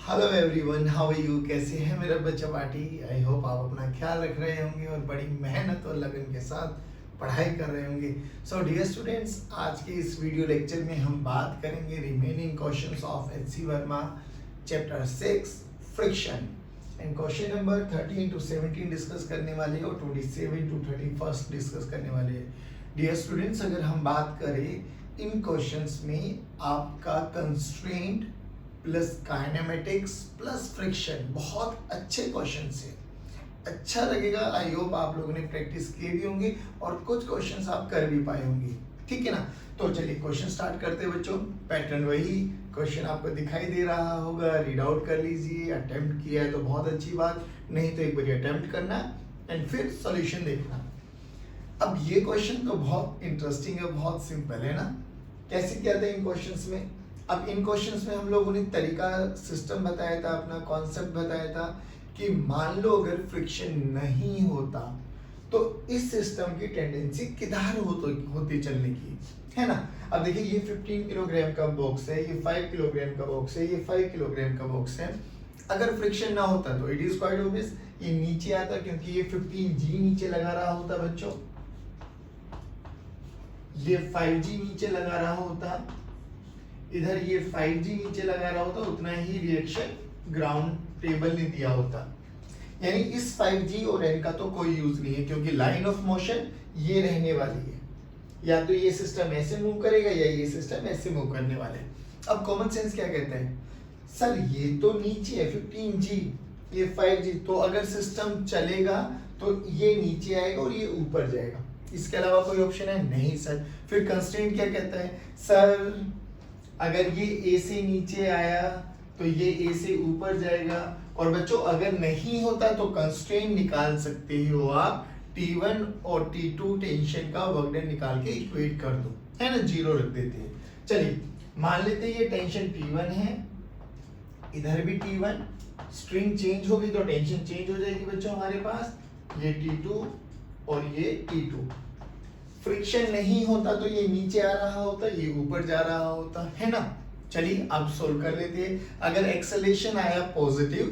Hello everyone, how are you? कैसे हैं मेरा बच्चा पार्टी? आई होप आप अपना ख्याल रख रहे होंगे और बड़ी मेहनत और लगन के साथ पढ़ाई कर रहे होंगे। सो डियर स्टूडेंट्स, आज के इस वीडियो लेक्चर में हम बात करेंगे remaining questions of HC. Verma chapter 6 friction and question number 13 to 17 discuss करने वाले और 27 to 31 डिस्कस करने वाले। डियर स्टूडेंट्स, अगर हम बात करें इन क्वेश्चंस में आपका constraint plus kinematics plus friction बहुत अच्छे क्वेश्चन है। अच्छा लगेगा। आई होप आप लोगों ने प्रैक्टिस किए भी होंगे और कुछ क्वेश्चंस आप कर भी पाए होंगे। ठीक है ना? तो चलिए क्वेश्चन स्टार्ट करते हैं बच्चों। पैटर्न वही, क्वेश्चन आपको दिखाई दे रहा होगा, रीड आउट कर लीजिए। अटेम्प्ट किया है तो बहुत अच्छी बात, नहीं तो एक बार अटेम्प्ट करना एंड फिर सॉल्यूशन देखना। अब ये क्वेश्चन तो बहुत इंटरेस्टिंग है, बहुत सिंपल है ना। कैसे किया था इन क्वेश्चंस में? अब इन क्वेश्चंस में हम लोगों ने तरीका सिस्टम बताया था, अपना कॉन्सेप्ट बताया था कि मान लो अगर फ्रिक्शन नहीं होता तो इस सिस्टम की टेंडेंसी किधर होती चलने की, है ना। अब देखिए, ये 15 किलोग्राम का बॉक्स है, ये 5 किलोग्राम का बॉक्स है, ये 5 किलोग्राम का बॉक्स है। अगर फ्रिक्शन ना होता तो इट इज क्वाइट ऑब्वियस ये नीचे आता, क्योंकि ये 15G नीचे लगा रहा होता बच्चों, ये 5G नीचे लगा रहा होता, इधर ये 5G नीचे लगा रहा होता, उतना ही रिएक्शन ग्राउंड टेबल ने दिया होता। यानी इस 5G और N का तो कोई यूज नहीं है, क्योंकि लाइन ऑफ मोशन ये रहने वाली है। या तो ये सिस्टम ऐसे मूव करेगा या ये सिस्टम ऐसे मूव करने वाले। अब कॉमन सेंस क्या कहता है? सर ये तो नीचे है 15G, ये 5G, तो अगर सिस्टम चलेगा तो ये नीचे आएगा और ये ऊपर जाएगा। इसके अलावा कोई ऑप्शन है? नहीं सर। फिर कंस्ट्रेंट क्या कहता है? सर अगर ये A से नीचे आया तो ये A से ऊपर जाएगा। और बच्चों अगर नहीं होता तो कंस्ट्रेंट निकाल सकते हो आप, T1 और T2 टेंशन का वर्क डन निकाल के इक्वेट कर दो, है ना, 0 रख देते हैं। चलिए मान लेते हैं ये टेंशन T1 है, इधर भी T1, स्ट्रिंग चेंज होगी तो टेंशन चेंज हो जाएगी बच्चों हमारे पास, ये T2 और ये T2। फ्रिक्शन नहीं होता तो ये नीचे आ रहा होता, ये ऊपर जा रहा होता, है ना। चलिए अब सोल्व कर लेते हैं। अगर एक्सेलेरेशन आया पॉजिटिव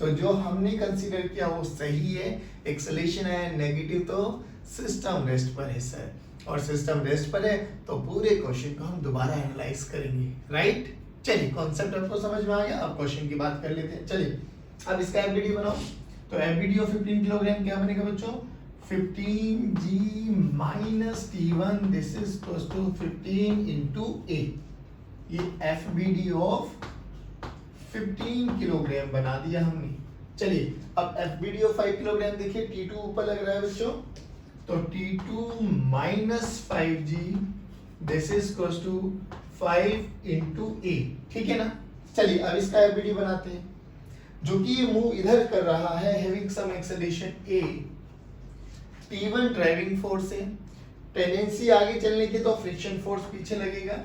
तो जो हमने कंसीडर किया वो सही है, एक्सेलेरेशन आया नेगेटिव तो सिस्टम रेस्ट पर है सर, और सिस्टम रेस्ट पर है तो पूरे क्वेश्चन को हम दोबारा एनालाइज करेंगे, राइट। चलिए कॉन्सेप्ट आपको समझ में आ गया, अब क्वेश्चन की बात कर लेते हैं। चलिए अब इसका एफबीडी बनाओ। तो एफबीडी ऑफ 15 किलोग्राम क्या बनेगा बच्चों? 15G minus T1, this is equals to 15 into A। ये FBD of 15 किलोग्राम बना दिया हमने। चलिए अब FBD of 5 किलोग्राम देखिए, T2 ऊपर लग रहा है बच्चों, तो T2 minus 5G, this is equals to 5 into A, ठीक है ना। चलिए अब इसका FBD बनाते हैं। जो कि ये मूव इधर कर रहा है, having some acceleration A, T1 driving force है, टेंडेंसी आगे चलने की तो फ्रिक्शन फोर्स पीछे लगेगा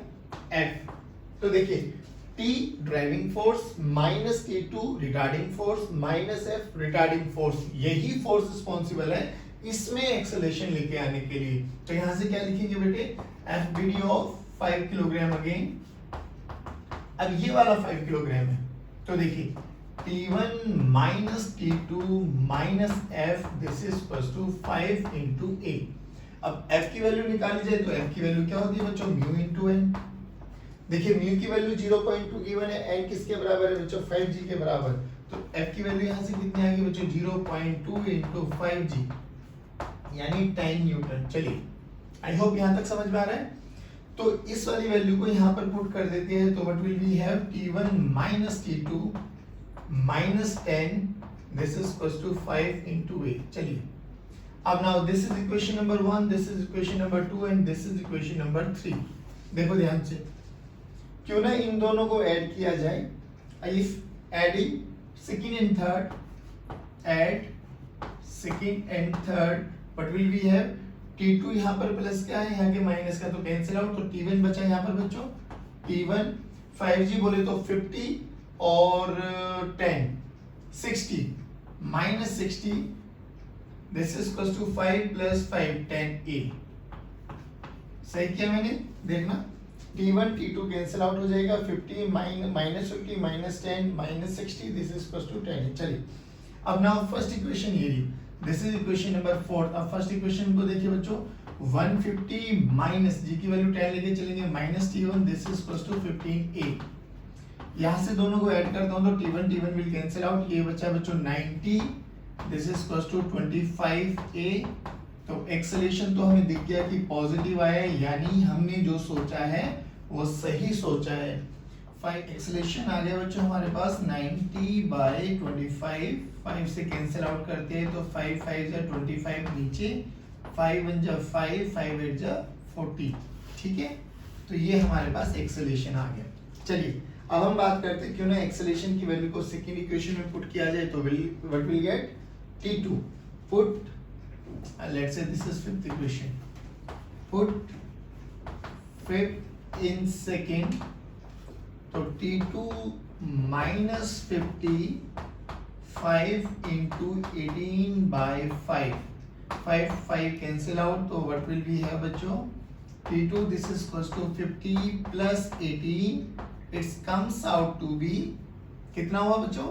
F। तो देखिए T driving force minus T2 retarding force minus F retarding force, यही फोर्स रिस्पॉन्सिबल है इसमें एक्सेलरेशन लेके आने के लिए। तो यहां से क्या लिखेंगे बेटे? FBD of 5 kilogram again. अब ये वाला 5 किलोग्राम है, तो देखिए T1 minus T2 minus F, this is equals to 5 into A। अब F की वैल्यू निकाली जाए तो F की वैल्यू क्या होती है बच्चों? Mu into N। देखिए म्यू की वैल्यू 0.2 गिवन है, N किसके बराबर है बच्चों? 5G के बराबर। तो F की वैल्यू यहाँ से कितनी आएगी बच्चों? 0.2 into 5G, यानी 10 न्यूटन। चलिए आई होप यहाँ तक समझ में आ रहा है। तो इस वाली वैल्यू को यहाँ पर पुट कर देते हैं, तो what will we have? T1 minus T2 minus 10, this is equals to 5 into A। चलिए अब now this is equation number 1, this is equation number 2 and this is equation number 3। देखो ध्यान से, क्यों ना इन दोनों को ऐड किया जाए। if adding second and third, add second and third, what will we have? T2 यहाँ पर प्लस क्या है, यहाँ के माइनस का तो कैंसिल आउट, तो T1 बचा यहाँ पर बच्चों। T1 5G बोले तो 50 और 10 60 minus 60, this is equals to 5 plus 5 10A। सही किया मैंने? देखना T1 T2 कैंसिल आउट हो जाएगा, 50 minus 50 minus 10 minus 60, this is equal to 10। चलिए अब नाउ फर्स्ट इक्वेशन ये रही, दिस इज इक्वेशन नंबर 4। अब फर्स्ट इक्वेशन को देखिए बच्चों, 150 माइनस जी की वैल्यू 10 लेके चलेंगे, minus T1 this is equal to 15a। यहाँ से दोनों को ऐड करता हूँ तो T1 विल कैंसिल आउट, ये बच्चा बच्चों 90, this is equal to 25a। तो एक्सेलेरेशन तो हमें दिख गया कि पॉजिटिव आया है, यानी हमने जो सोचा है वो सही सोचा है। 5 एक्सेलेरेशन आ गया बच्चों हमारे पास 90/25, 5 से कैंसिल आउट करते हैं तो 5 5 जा 25 नीचे, 5 1 जा 5, 5 8 जा 40, ठीक है। तो ये हमारे पास एक्सेलेरेशन आ गया। चलिए अब हम बात करते हैं क्यों ना एक्सेलेरेशन की वैल्यू को सेकंड इक्वेशन में पुट किया जाए, तो what will get T2 put, let's say this is fifth equation, put fifth in second, तो T2 minus 50, 5 into 18/5, 5 cancel out, तो what will be here बच्चों, T2 this is equals to 50 plus 18, it comes out to be कितना हुआ बच्चों,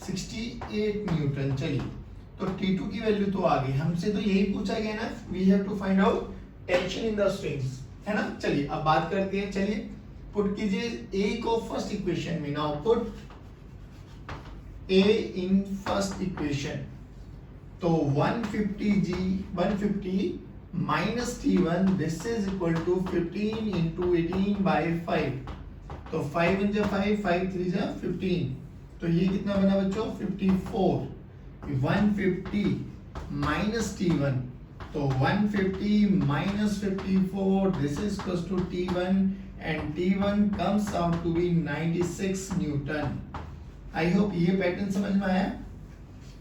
68 Newton. चलिए तो T2 की value तो आ गई, हमसे तो यही पूछा गया ना, we have to find out tension in the strings, है ना। चलिए अब बात करते हैं, चलिए पुट कीजिए A को फर्स्ट इक्वेशन में। Now put A in first equation, तो 150 minus T1 this is equal to 15 into 18/5, तो 5 1 जा 5, 5 3 जा 15, तो ये कितना बना बच्चों 54। 150 माइनस T1, तो 150 minus 54 this is equal to T1 and T1 comes out to be 96 newton. I hope ये पैटर्न समझ में आया,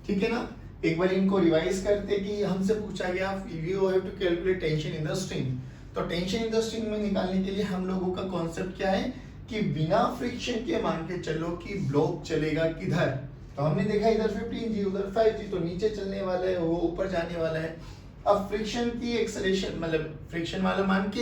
ठीक है ना। एक बार इनको रिवाइज करते कि हमसे पूछा गया you have to calculate tension in the string, तो टेंशन इन द स्ट्रिंग में निकालने के लिए हम लोगों का कॉन्सेप्ट क्या है कि बिना फ्रिक्शन के मान के चलो कि ब्लॉक चलेगा किधर, तो हमने देखा इधर 15G उधर 5G, तो नीचे चलने वाला है वो ऊपर जाने वाला है। अब फ्रिक्शन की एक्सेलेरेशन मतलब फ्रिक्शन वाला मान के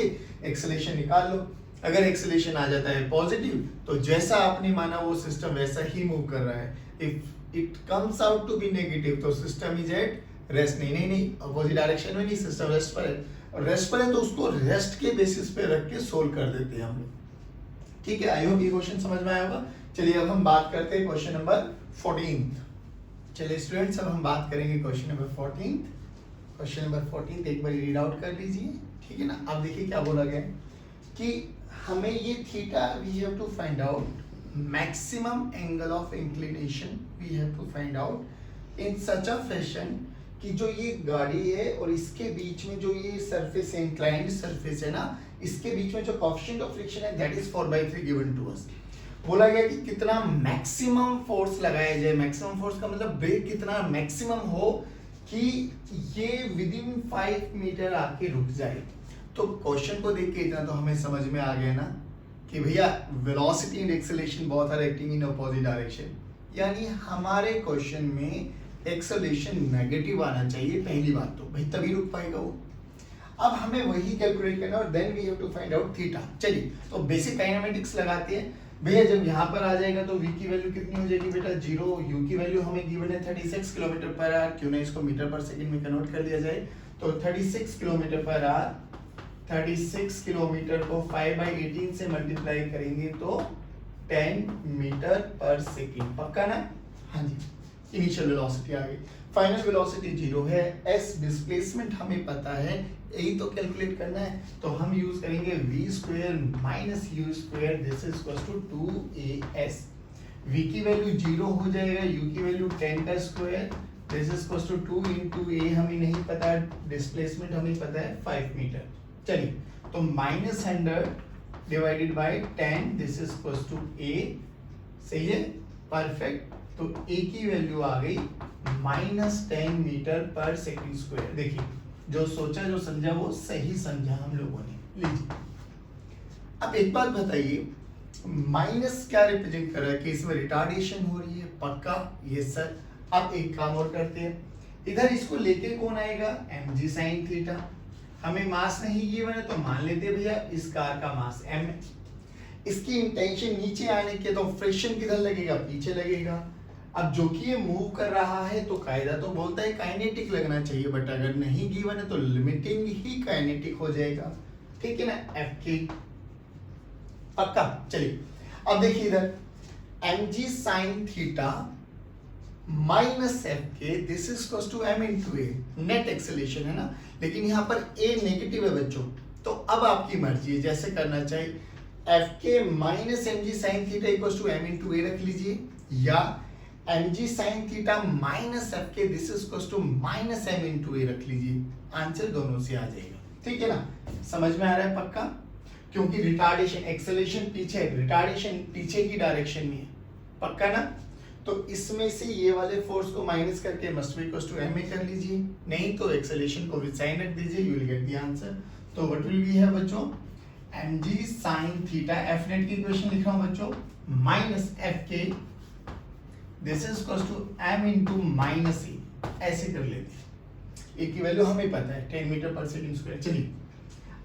एक्सेलेरेशन निकाल लो, अगर एक्सेलेरेशन आ जाता है पॉजिटिव तो जैसा आपने माना वो सिस्टम वैसा ही मूव कर रहा है, if it comes out to be negative तो सिस्टम इज एट रेस्ट। नहीं अपोजिट डायरेक्शन में नहीं, सिस्टम रेस्ट पर है, रेस्ट पर है तो उसको रेस्ट के बेसिस पे रख के सोल्व कर देते हैं हम लोग, ठीक है। आई होप ये क्वेश्चन समझ में आया होगा। चलिए अब हम बात करते हैं क्वेश्चन नंबर 14। चलिए स्टूडेंट्स अब हम बात करेंगे क्वेश्चन नंबर 14। क्वेश्चन नंबर 14 एक बार रीड आउट कर लीजिए, ठीक है ना। अब देखिए क्या बोला गया कि हमें ये theta we have to find out maximum angle of inclination, we have to find out in such a fashion कि जो ये गाड़ी है और इसके बीच में जो ये सरफेस है, इंक्लाइंड सरफेस है ना, इसके बीच में जो कोएफिशिएंट ऑफ फ्रिक्शन है that is 4/3 given to us. बोला गया कि कितना मैक्सिमम फोर्स लगाया जाए, मैक्सिमम फोर्स का मतलब ब्रेक कितना मैक्सिमम हो कि ये विदिन 5 मीटर आके रुक जाए। तो क्वेश्चन को देख के इतना तो हमें समझ में आ गया ना कि भैया velocity and acceleration both are acting in opposite direction, यानी हमारे क्वेश्चन में एक्सेलरेशन नेगेटिव आना चाहिए पहली बात तो, भाई तभी रुक पाएगा वो। अब हमें वही कैलकुलेट करना और then we have to find out theta. चलिए तो बेसिक काइनेमेटिक्स लगाते हैं भैया। जब यहाँ पर आ जाएगा तो v की वैल्यू कितनी हो जाएगी बेटा 0, u की वैल्यू हमें गिवन है 36 किलोमीटर पर आवर, क्यों ना इसको मीटर पर सेकंड में कन्वर्ट कर दिया जाए, तो 36 किलोमीटर पर आवर, 36 किलोमीटर को 5/18 से मल्टीप्लाई करेंगे तो 10 मीटर पर सेकंड, पक्का ना। हाँ जी, इनिशियल वेलोसिटी आ गई, फाइनल वेलोसिटी 0 है, s डिस्प्लेसमेंट हमें पता है, यही तो कैलकुलेट करना है, तो हम यूज करेंगे v² minus u², this is equal to 2as। v की वैल्यू 0 हो जाएगा, u की वैल्यू 10 का square, this is equal to 2 into a हमें नहीं पता, डिस्प्लेसमेंट हमें पता है 5 मीटर। चलिए तो -100 divided by 10, this is equal to a, सही है, परफेक्ट। तो a की वैल्यू आ गई -10 मीटर पर सेकंड स्क्वायर। देखिए जो सोचा जो समझा वो सही समझा हम लोगों ने। लीजिए अब एक बात बताइए, माइनस क्या रिप्रेजेंट कर रहा है कि इसमें रिटार्डेशन हो रही है, पक्का ये सर। अब एक काम और करते हैं, इधर इसको लेके कौन आएगा mg sin थीटा, हमें मास नहीं गिवन है तो मान लेते भैया इस कार का मास m है। इसकी इंटेंशन नीचे आने के तो फ्रिक्शन किधर लगेगा, पीछे लगेगा। अब जो कि ये मूव कर रहा है तो कायदा तो बोलता है काइनेटिक लगना चाहिए, बट अगर नहीं गिवन है तो लिमिटिंग ही काइनेटिक हो जाएगा, ठीक है ना, Fk पक्का। चलिए अब देखिए इधर mg sin theta minus Fk this is equal to m into A, net acceleration है ना, लेकिन यहाँ पर a नेगेटिव है बच्चों, तो अब आपकी मर्जी है जैसे करना चाहिए। Fk minus mg sin theta equal to m into a रख लीजिए, या mg sin theta minus Fk this is equal to minus m into a रख लीजिए, आंसर दोनों से आ जाएगा, ठीक है ना, समझ में आ रहा है पक्का। क्योंकि रिटार्डेशन एक्सेलेरेशन पीछे है, रिटार्डेशन पीछे की डायरेक्शन में है, पक्का ना। तो इसमें से ये वाले फोर्स को माइनस करके must be equal to ma कर लीजिए, नहीं तो एक्सेलेरेशन को विद साइन रख दीजिए, you will get the answer. तो व्हाट विल बी है बच्चों, mg sin theta, f net की इक्वेशन लिख रहा हूं बच्चों, minus Fk this is equal to m into minus e, ऐसे कर लेते हैं। ए की वैल्यू हमें पता है 10 मीटर पर सेकंड स्क्वायर। चलिए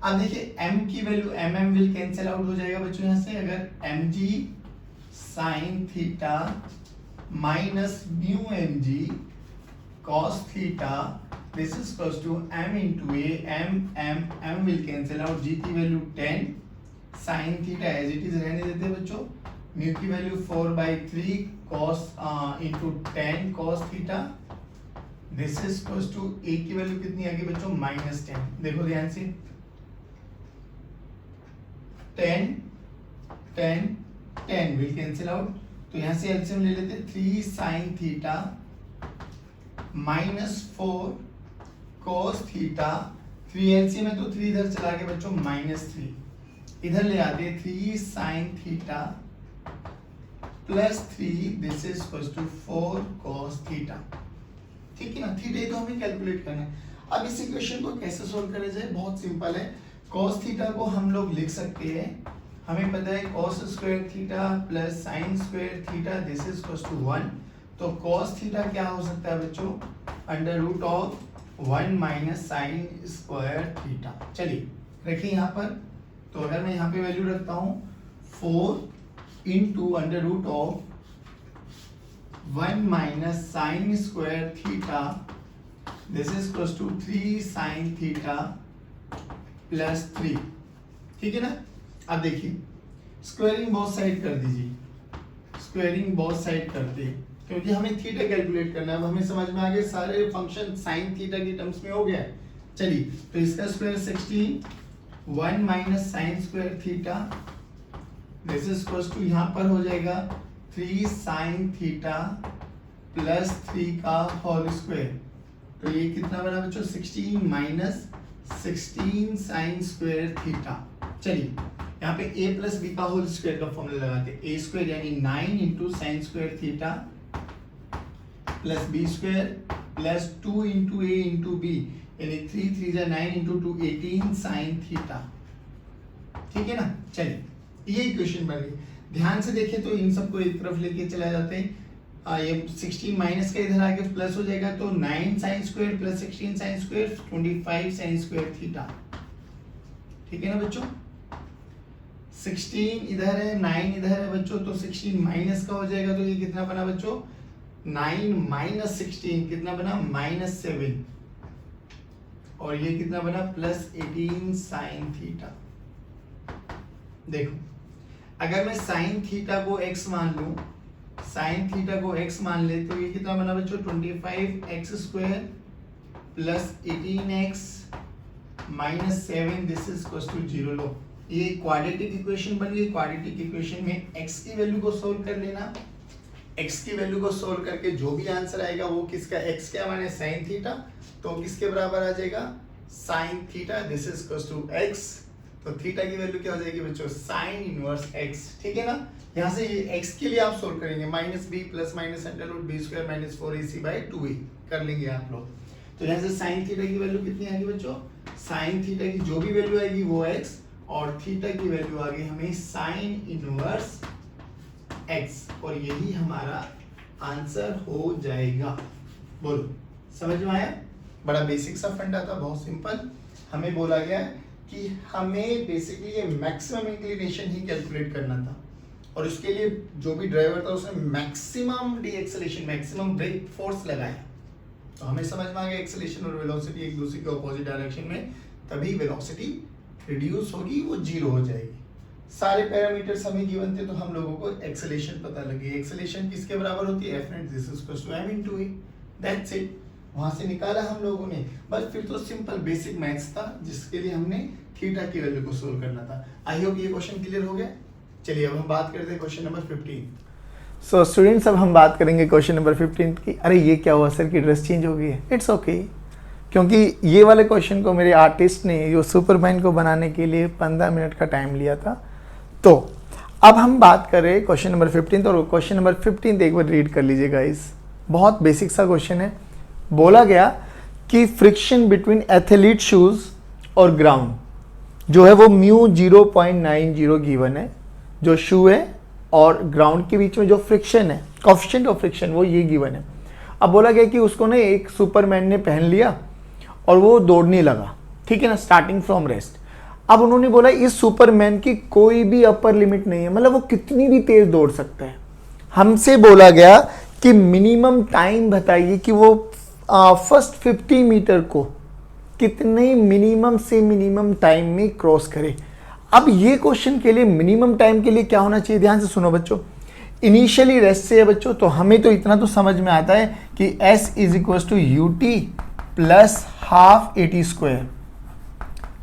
अब देखिए m की value mm will cancel out हो जाएगा बच्चों यहाँ से, अगर mg sin theta minus mu mg cos theta this is equal to m into a, m will cancel out, g की value 10, sin theta as it is रहने देते हैं बच्चों, म्यू की value 4/3 cos into 10 cos theta this is equal to a की value कितनी आ गई बच्चों, -10। देखो ध्यान से 10 10 10 विल कैंसिल आउट, तो यहाँ से एलसीएम ले लेते 3 sin theta -4 cos theta, 3 LCM है तो 3 इधर चला गया बच्चों -3, इधर ले आते 3 sin theta +3 this is equal to 4 cos theta, ठीक है ना। थीटा तो हमें कैलकुलेट करना है। अब इस इक्वेशन को कैसे सोल्व करा जाए, बहुत सिंपल है। cos थीटा को हम लोग लिख सकते हैं, हमें पता है cos square theta plus sin square theta this is equal to 1, तो cos थीटा क्या हो सकता है बच्चों, √1 माइनस sin स्क्वायर थीटा। चलिए रखिए यहाँ पर, तो अगर मैं यहाँ पे वैल्यू रखता हूँ 4 into √1 minus sin square theta this is equal to 3 sin theta +3, ठीक है ना। अब देखिए स्क्वायरिंग बोथ साइड कर दीजिए, स्क्वायरिंग बोथ साइड करते हैं क्योंकि हमें थीटा कैलकुलेट करना है। अब हमें समझ में आ गए सारे फंक्शन साइन थीटा की टर्म्स में हो गया। चलिए तो इसका square 16 1 minus sine square theta this is equal to यहाँ पर हो जाएगा 3 साइन थीटा +3 का होल स्क्वायर, तो ये कितना बना बच्चों 16 माइनस 16 साइन स्क्वायर थीटा। चलिए यहाँ पे a प्लस बी का होल स्क्वायर का फॉर्मूला लगाते हैं, a स्क्वायर यानी 9 into sine square theta plus B square plus 2 into a into B, यानी 3 3 जा 9 इंटू 2 18 साइन थीटा, ठीक है ना। चलिए ये इक्वेशन बन गई। ध्यान से देखें तो इन सबको एक तरफ लेके चला जाते हैं, ये 16 माइनस का इधर आके प्लस हो जाएगा, तो 9 sine square plus 16 sine square 25 sign square theta, ठीक है ना बच्चों। 16 इधर है 9 इधर है बच्चों, तो 16 माइनस का हो जाएगा, तो ये कितना बना बच्चों 9 माइनस 16 कितना बना -7, और ये कितना बना +18 साइन थीटा। देखो अगर मैं साइन थीटा को x मान लूं, साइन थीटा को x मान ले तो ये कितना बना बच्चों 25x square plus 18x minus 7 this is equal to 0। लो ये क्वाड्रेटिक इक्वेशन बन गई। क्वाड्रेटिक इक्वेशन में x की वैल्यू को सोल्व कर लेना, x की वैल्यू को सोल्व करके जो भी आंसर आएगा वो किसका, x क्या माने साइन थीटा, तो किसके बराबर आ जाएगा sine theta this is equal to x, तो थीटा की वैल्यू क्या हो जाएगी बच्चों साइन इनवर्स x, ठीक है ना। यहाँ से ये x के लिए आप सोल्व करेंगे -b plus minus √b square minus 4ac/2a कर लेंगे आप लोग। तो यहाँ से साइन थीटा की वैल्यू कितनी आएगी बच्चों, साइन थीटा की जो भी वैल्यू आएगी वो x, और थीटा की वैल्यू आ गई हमें साइन इनवर्स x, और यही हमारा आंसर हो जाएगा। बोलो समझ में आया, बड़ा बेसिक सा फंडा था, बहुत सिंपल। हमें बोला गया कि हमें बेसिकली ये मैक्सिमम इंक्लिनेशन ही कैलकुलेट करना था, और उसके लिए जो भी ड्राइवर था उसने मैक्सिमम डीएक्सेलेरेशन, मैक्सिमम ब्रेक फोर्स लगाया। तो हमें समझ में आ गया एक्सेलेरेशन और वेलोसिटी एक दूसरे के ऑपोजिट डायरेक्शन में, तभी वेलोसिटी रिड्यूस होगी, वो जीरो हो जाएगी। सारे पैरामीटर्स हमें गिवन थे, तो हम लोगों को एक्सेलेरेशन पता लगी। एक्सेलेरेशन किसके बराबर होती है? F net this is equal to m into a, that's it. वहां से निकाला हम लोगों ने, बस फिर तो सिंपल बेसिक मैथ्स था जिसके लिए हमने थीटा की वैल्यू को सोल्व करना था। आई होप ये क्वेश्चन क्लियर हो गया। चलिए अब हम बात करते हैं क्वेश्चन नंबर 15। सो स्टूडेंट्स, अब हम बात करेंगे क्वेश्चन नंबर 15 की। अरे ये क्या हुआ सर की ड्रेस चेंज हो गई है? इट्स ओके, क्योंकि ये वाले क्वेश्चन को मेरे आर्टिस्ट ने जो सुपरमैन को बनाने के लिए 15 मिनट का टाइम लिया था। तो अब हम बात कर रहे हैं क्वेश्चन नंबर 15, और क्वेश्चन नंबर 15 एक बार रीड कर लीजिए गाइस। बहुत बेसिक सा क्वेश्चन है। बोला गया कि फ्रिक्शन बिटवीन एथलीट शूज और ग्राउंड जो है वो म्यू 0.90 गिवन है, जो शू है और ग्राउंड के बीच में जो फ्रिक्शन है, कोएफिशिएंट ऑफ फ्रिक्शन, वो ये गिवन है। अब बोला गया कि उसको ना एक सुपरमैन ने पहन लिया और वो दौड़ने लगा, ठीक है ना, स्टार्टिंग फ्रॉम रेस्ट। अब उन्होंने बोला इस सुपरमैन की कोई भी अपर लिमिट नहीं है, मतलब वो कितनी भी तेज दौड़ सकता है। हमसे बोला गया कि मिनिमम टाइम बताइए कि वो फर्स्ट 50 मीटर को कितने मिनिमम से मिनिमम टाइम में क्रॉस करे। अब ये क्वेश्चन के लिए मिनिमम टाइम के लिए क्या होना चाहिए? ध्यान से सुनो बच्चों। इनिशियली रेस्ट से है बच्चों, तो हमें तो इतना तो समझ में आता है कि S is equal to UT plus half AT square,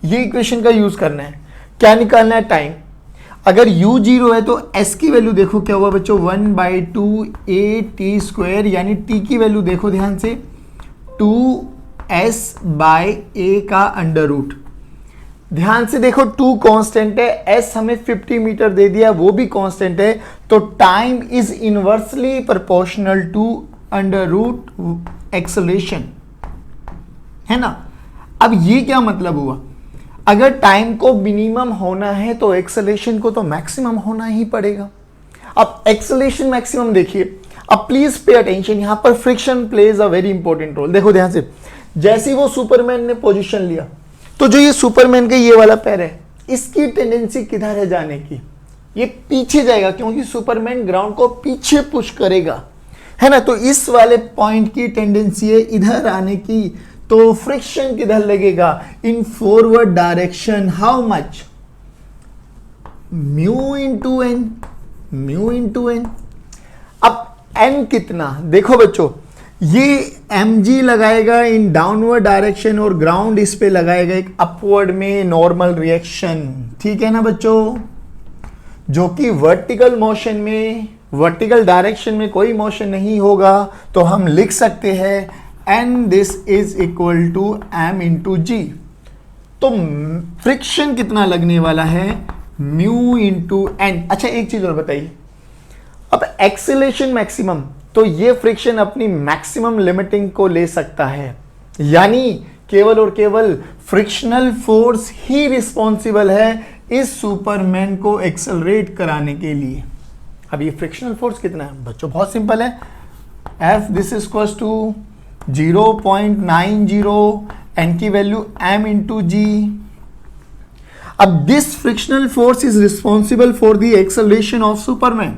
ये इक्वेशन का यूज करना है। क्या निकालना है? टाइम। अगर u 0 है तो s की वैल्यू देखो क्या हुआ बच्चों, 1/2 AT स्क्वायर, यानी t की वैल्यू देखो ध्यान से, 2s/a का अंडर रूट। ध्यान से देखो 2 कांस्टेंट है, s हमें 50 मीटर दे दिया, वो भी कांस्टेंट है, तो time is inversely proportional to under root acceleration, है ना। अब ये क्या मतलब हुआ? अगर टाइम को मिनिमम होना है तो एक्सेलरेशन को तो मैक्सिमम होना ही पड़ेगा। अब एक्सेलरेशन मैक्सिमम देखिए, अब प्लीज पे अटेंशन, यहां पर friction plays a very important role. देखो ध्यान से, जैसे ही वो सुपरमैन ने पोजीशन लिया, तो जो ये सुपरमैन का ये वाला पैर है, इसकी टेंडेंसी किधर है जाने की? ये पीछे जाएगा, क्योंकि सुपरमैन ग्राउंड को पीछे पुश करेगा, है ना। तो इस वाले पॉइंट की टेंडेंसी है इधर आने की, तो फ्रिक्शन किधर लगेगा? In forward direction. How much? Mu into N, mu into N. अब एन कितना? देखो बच्चों, ये mg लगाएगा इन डाउनवर्ड डायरेक्शन और ग्राउंड इस पे लगाएगा एक अपवर्ड में नॉर्मल रिएक्शन, ठीक है ना बच्चों, जो कि वर्टिकल मोशन में, वर्टिकल डायरेक्शन में कोई मोशन नहीं होगा। तो हम लिख सकते हैं N this is equal to m into g. तो फ्रिक्शन कितना लगने वाला है? Mu into N. अच्छा एक चीज और बताइए, अब एक्सेलरेशन मैक्सिमम, तो ये फ्रिक्शन अपनी मैक्सिमम लिमिटिंग को ले सकता है, यानी केवल और केवल फ्रिक्शनल फोर्स ही रिस्पॉन्सिबल है इस सुपरमैन को एक्सेलरेट कराने के लिए। अब ये फ्रिक्शनल फोर्स कितना है बच्चों? बहुत सिंपल है, F this is equal to 0.90, N की वैल्यू m इंटू जी। अब this frictional force is responsible for the acceleration of superman,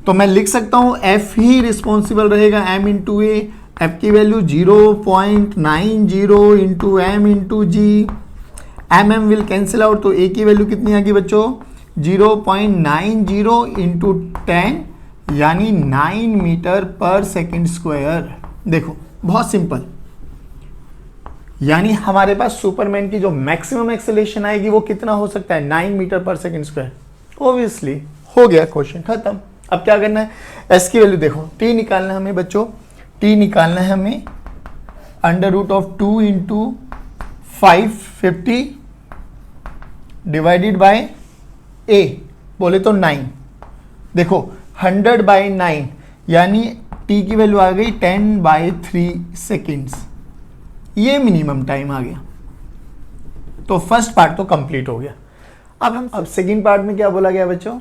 तो मैं लिख सकता हूं F ही रिस्पॉन्सिबल रहेगा m इंटू ए। F की value 0.90 into m into G, m will cancel out, तो a की वैल्यू कितनी आ गई बच्चों? 0.90 इंटू 10, यानी 9 मीटर पर सेकेंड स्क्वायर। देखो बहुत सिंपल, यानी हमारे पास सुपरमैन की जो मैक्सिमम एक्सेलरेशन आएगी वो कितना हो सकता है? 9 मीटर पर सेकेंड स्क्वायर। ऑब्वियसली हो गया, क्वेश्चन खत्म। अब क्या करना है? एस की वैल्यू देखो, टी निकालना है हमें बच्चों, टी निकालना है हमें under root of 2 into 550 divided by a, बोले तो 9। देखो 100/9, यानी टी की वैल्यू आ गई 10/3 सेकेंड्स। ये मिनिमम टाइम आ गया। तो फर्स्ट पार्ट तो कंप्लीट हो गया। अब सेकंड पार्ट में क्या बोला गया बच्चों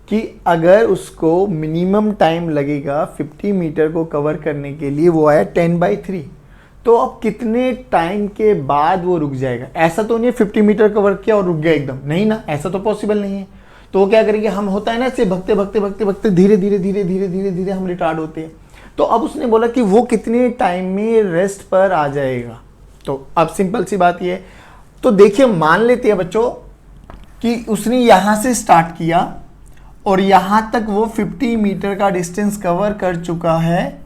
कि अगर उसको मिनिमम टाइम लगेगा 50 मीटर को कवर करने के लिए, वो आया 10/3। तो अब कितने टाइम के बाद वो रुक जाएगा? ऐसा तो नहीं है 50 मीटर कवर किया और रुक गया एकदम, नहीं ना, ऐसा तो पॉसिबल नहीं है। तो वो क्या करेंगे, हम होता है ना ऐसे भगते भगते भगते भगते धीरे धीरे धीरे धीरे धीरे धीरे हम रिटार्ड होते हैं। तो अब उसने बोला कि वो कितने टाइम में रेस्ट पर आ जाएगा। तो अब सिंपल सी बात ये है, तो देखिए मान लेते हैं बच्चों कि उसने यहां से स्टार्ट किया और यहां तक वो 50 मीटर का डिस्टेंस कवर कर चुका है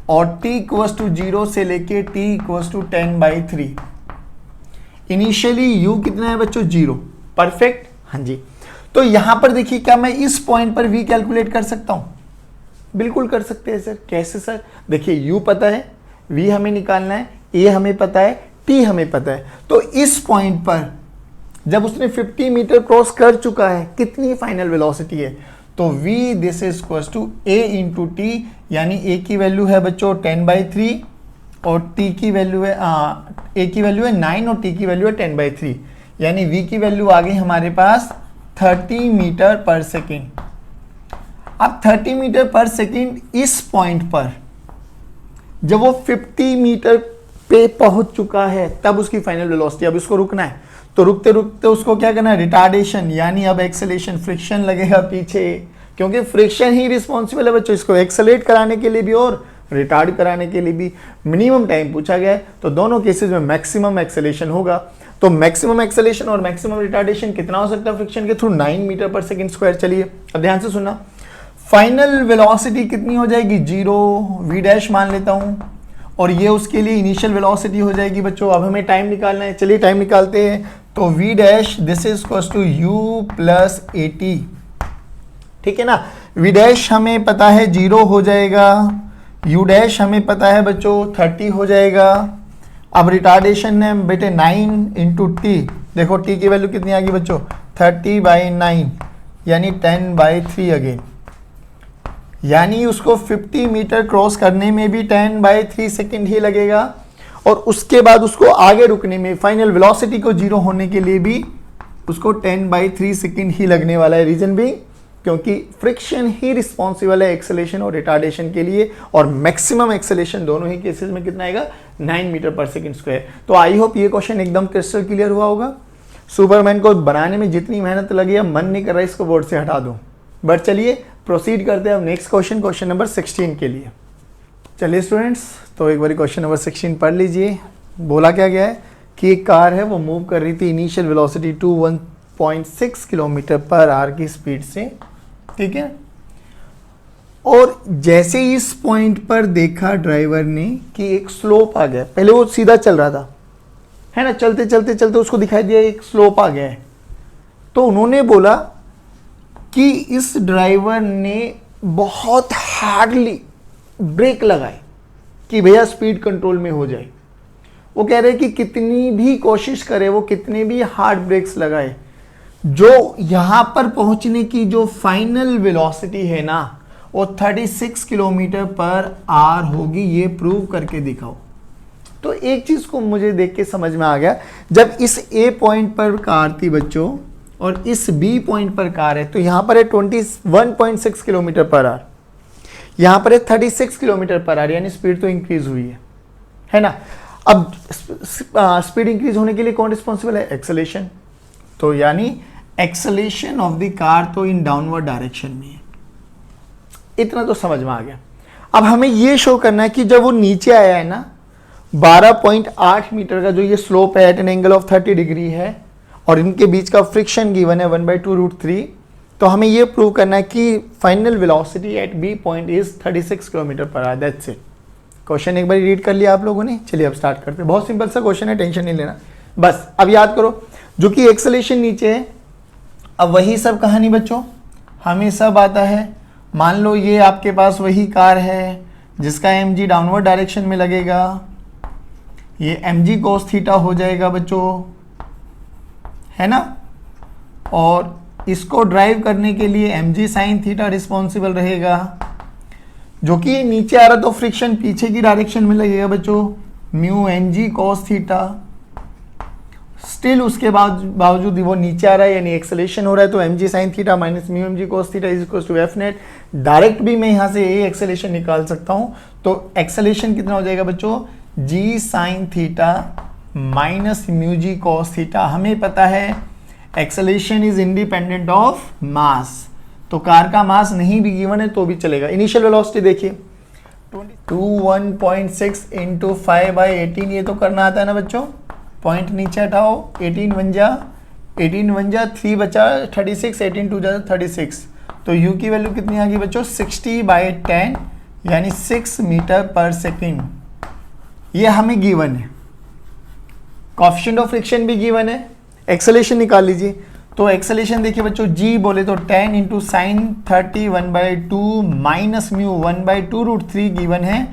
और t=0 से लेके t=10/3। इनिशियली u कितना है बच्चों? 0। परफेक्ट, हाँ जी। तो यहां पर देखिए, क्या मैं इस पॉइंट पर v कैलकुलेट कर सकता हूं? बिल्कुल कर सकते हैं सर। कैसे सर? देखिए u पता है, v हमें निकालना है, a हमें पता है, t हमें पता है। तो इस पॉइंट पर जब उसने 50 मीटर क्रॉस कर चुका है, कितनी फाइनल वेलोसिटी है? तो v this is equal to a into T, यानी a की वैल्यू है बच्चों 10/3 और t की वैल्यू है a की वैल्यू है 9 और t की वैल्यू है 10/3, यानी v की वैल्यू आ गई हमारे पास 30 मीटर पर सेकेंड। अब 30 मीटर पर सेकेंड इस पॉइंट पर जब वो 50 मीटर पे पहुंच चुका है तब उसकी फाइनल वेलोसिटी। अब इसको रुकना है, तो रुकते रुकते उसको क्या करना है? रिटार्डेशन, यानी अब एक्सेलेरेशन, फ्रिक्शन लगेगा पीछे, क्योंकि फ्रिक्शन ही रिस्पॉन्सिबल है बच्चों इसको एक्सेलेरेट कराने के लिए भी और रिटार्ड कराने के लिए भी। मिनिमम टाइम पूछा गया है, तो दोनों केसेस में मैक्सिमम एक्सेलेरेशन होगा। तो मैक्सिमम एक्सेलेरेशन और मैक्सिमम रिटार्डेशन कितना हो सकता है फ्रिक्शन के थ्रू? 9 मीटर पर सेकेंड स्क्वायर। चलिए अब ध्यान से सुनना, फाइनल वेलोसिटी कितनी हो जाएगी? 0, v डैश मान लेता हूं, और ये उसके लिए इनिशियल वेलोसिटी हो जाएगी बच्चों। अब हमें टाइम निकालना है, चलिए टाइम निकालते हैं। तो v dash this is equal to u plus at, ठीक है ना। v डैश हमें पता है 0 हो जाएगा, u डैश हमें पता है बच्चों 30 हो जाएगा। अब रिटार्डेशन है बेटे 9 इंटू टी, देखो t की वैल्यू कितनी आ गई बच्चों? 30/9, यानी 10/3 अगेन, यानी उसको 50 मीटर क्रॉस करने में भी 10/3 सेकेंड ही लगेगा, और उसके बाद उसको आगे रुकने में, फाइनल वेलोसिटी को 0 होने के लिए भी उसको 10/3 सेकेंड ही लगने वाला है। रीजन भी क्योंकि फ्रिक्शन ही रिस्पॉन्सिबल है एक्सेलेरेशन और रिटार्डेशन के लिए, और मैक्सिमम एक्सेलेरेशन दोनों ही केसेस में कितना आएगा? 9 मीटर पर सेकेंड स्क्वायर। तो आई होप ये क्वेश्चन एकदम क्रिस्टल क्लियर हुआ होगा। सुपरमैन को बनाने में जितनी मेहनत लगी है, मन नहीं कर रहा इसको बोर्ड से हटा दूं। बट चलिए प्रोसीड करते हैं अब नेक्स्ट क्वेश्चन, क्वेश्चन नंबर 16 के लिए। चलिए स्टूडेंट्स, तो एक बार क्वेश्चन नंबर 16 पढ़ लीजिए। बोला क्या गया है कि एक कार है, वो मूव कर रही थी initial velocity 1.6 kilometre per our की स्पीड से, ठीक है। और जैसे ही इस पॉइंट पर देखा ड्राइवर ने कि एक स्लोप आ गया, पहले वो सीधा चल रहा था, है ना, चलते चलते चलते उसको दिखाई दिया एक स्लोप आ गया है। तो उन्होंने बोला कि इस ड्राइवर ने बहुत हार्डली ब्रेक लगाए कि भैया स्पीड कंट्रोल में हो जाए। वो कह रहे कि कितनी भी कोशिश करे, वो कितने भी हार्ड ब्रेक्स लगाए, जो यहां पर पहुंचने की जो फाइनल वेलोसिटी है ना, वो 36 किलोमीटर पर आवर होगी। ये प्रूव करके दिखाओ। तो एक चीज को मुझे देख के समझ में आ गया, जब इस ए पॉइंट पर कार थी बच्चों और इस बी पॉइंट पर कार है, तो यहां पर है 21.6 किलोमीटर पर आवर, यहां पर है 36 किलोमीटर पर आवर, यानी स्पीड तो इंक्रीज हुई है ना। अब स्पीड इंक्रीज होने के लिए कौन रिस्पॉन्सिबल है? एक्सेलेरेशन। तो यानी एक्सेलेरेशन ऑफ द कार तो इन डाउनवर्ड डायरेक्शन में है। इतना तो समझ में आ गया। अब हमें ये शो करना है कि जब वो नीचे आया है ना, 12.8 मीटर का जो ये स्लोप है at an angle of 30 degree है, और इनके बीच का फ्रिक्शन गिवन है 1/2√3, तो हमें ये प्रूव करना है कि final velocity at B point is 36 kilometre per hour. That's it. Question एक बार रीड कर लिया आप लोगों ने। चलिए अब स्टार्ट करते हैं। बहुत सिंपल सा क्वेश्चन है, टेंशन नहीं लेना। बस अब याद करो, जो कि एक्सेलेरेशन नीचे है, अब वही सब कहानी बच्चों हमें सब आता है। मान लो ये आपके पास वही कार है जिसका mg डाउनवर्ड डायरेक्शन में लगेगा, ये mg cos थीटा हो जाएगा बच्चों, है ना, और इसको ड्राइव करने के लिए mg sin थीटा रिस्पॉन्सिबल रहेगा। जो कि नीचे आ रहा तो फ्रिक्शन पीछे की डायरेक्शन में लगेगा बच्चों, mu mg cos theta. Still उसके बावजूद वो नीचे आ रहा है, यानी एक्सेलेरेशन हो रहा है, तो mg sin theta minus mu mg cos theta is equal to F net. Direct भी मैं यहाँ से ये एक्सेलेरेशन निकाल सकता हूँ। तो एक्सेलेरेशन कितना हो जाएगा बच्चों? जी sine theta minus mu G cos theta. हमें पता है acceleration is independent of mass, तो कार का मास नहीं भी गिवन है तो भी चलेगा। इनिशियल वेलोसिटी देखिए 21.6 इंटू 5/18, ये तो करना आता है ना बच्चों। पॉइंट नीचे हटाओ, 18 वन जा 3 बचा 36, 18 2 जा 36, तो u की वैल्यू कितनी आ गई बच्चों 60/10 यानी 6 मीटर पर सेकेंड। ये हमें गिवन है। कोएफिशिएंट ऑफ फ्रिक्शन भी गिवन है। एक्सेलेरेशन निकाल लीजिए, तो एक्सेलेरेशन देखिए बच्चों g बोले तो 10 into sine 30 1/2 minus mu 1/2 √3 given है।